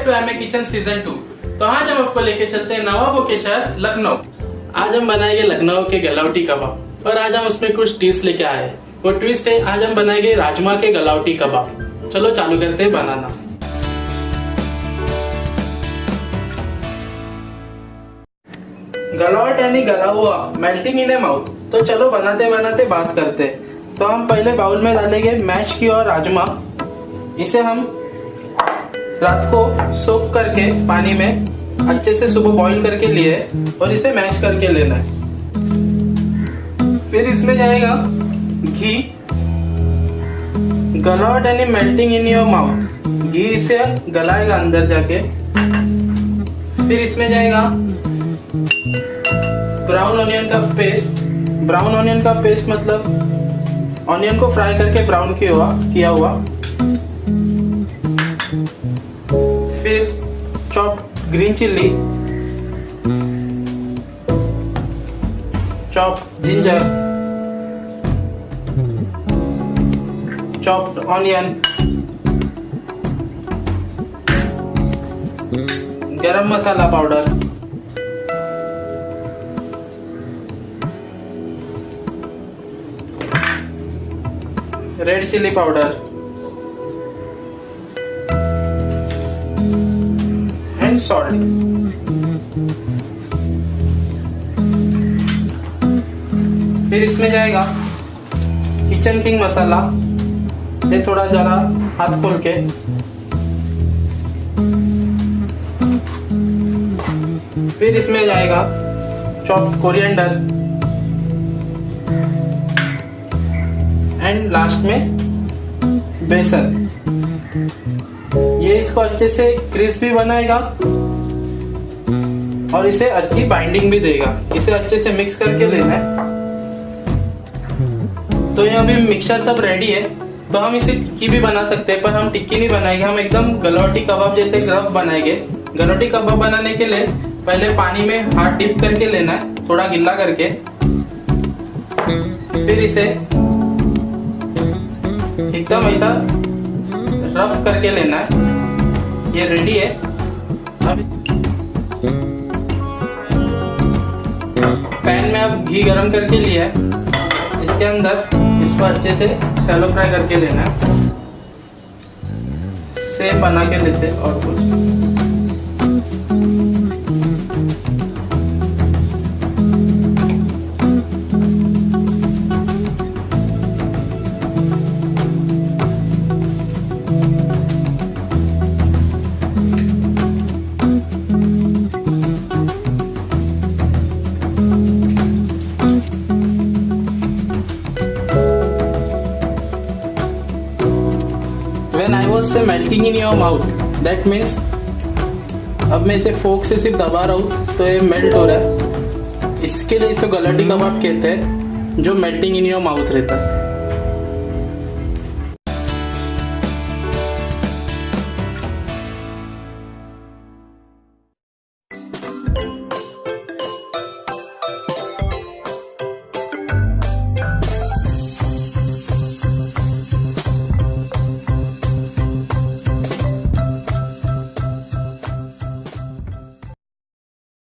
To MA kitchen season 2। तो आज हम आपको लेके चलते हैं नवाबों के शहर लखनऊ। आज हम बनाएंगे लखनऊ के गलाउटी कबाब और आज हम उसमें कुछ ट्विस्ट लेके आए हैं। वो ट्विस्ट है, आज हम बनाएंगे राजमा के गलाउटी कबाब। चलो चालू करते हैं बनाना। गलावट यानी गला हुआ, मेल्टिंग इन ए माउथ। तो चलो बनाते बनाते बात करते हैं। तो हम पहले बाउल में डालेंगे मैश की और राजमा। इसे हम रात को सोक करके पानी में अच्छे से सुबह बॉईल करके लिए और इसे मैश करके लेना है। फिर इसमें जाएगा घी। गलावट यानी मेल्टिंग इन योर माउथ, घी इसे गलाएगा अंदर जाके। फिर इसमें जाएगा ब्राउन ऑनियन का पेस्ट। ब्राउन ऑनियन का पेस्ट मतलब ऑनियन को फ्राई करके ब्राउन किया हुआ। फिर chopped green chilli, chopped ginger, chopped onion, garam masala powder, red chilli powder and salt. फिर इसमें जाएगा किचन किंग मसाला। ये थोड़ा जरा हाथ खोल के। फिर इसमें जाएगा चॉप्ड कोरिएंडर एंड लास्ट में बेसन। ये इसको अच्छे से क्रिस्पी बनाएगा और इसे अच्छी बाइंडिंग भी देगा। इसे अच्छे से मिक्स करके लेना है। तो यहाँ भी मिक्सचर सब रेडी है। तो हम इसे टिक्की भी बना सकते हैं, पर हम टिक्की नहीं बनाएंगे। हम एकदम गलौटी कबाब जैसे रफ बनाएंगे। गलौटी कबाब बनाने के लिए पहले पानी में हाथ डिप करके लेना है, थोड़ा गिल्ला करके। फिर इसे एकदम ऐसा रफ करके लेना है। ये रेडी है। अब पैन में अब घी गरम करके लिया है। इसके अंदर इसको अच्छे से शैलो फ्राई करके लेना है। सेम बना के लेते हैं और कुछ। When I was say melting in your mouth, that means अब मैं इसे फोक से सिर्फ दबा रहा हूँ तो ये मेल्ट हो रहा है। इसके लिए इसे गलाउटी कबाब कहते हैं, जो मेल्टिंग इन योर माउथ रहता है।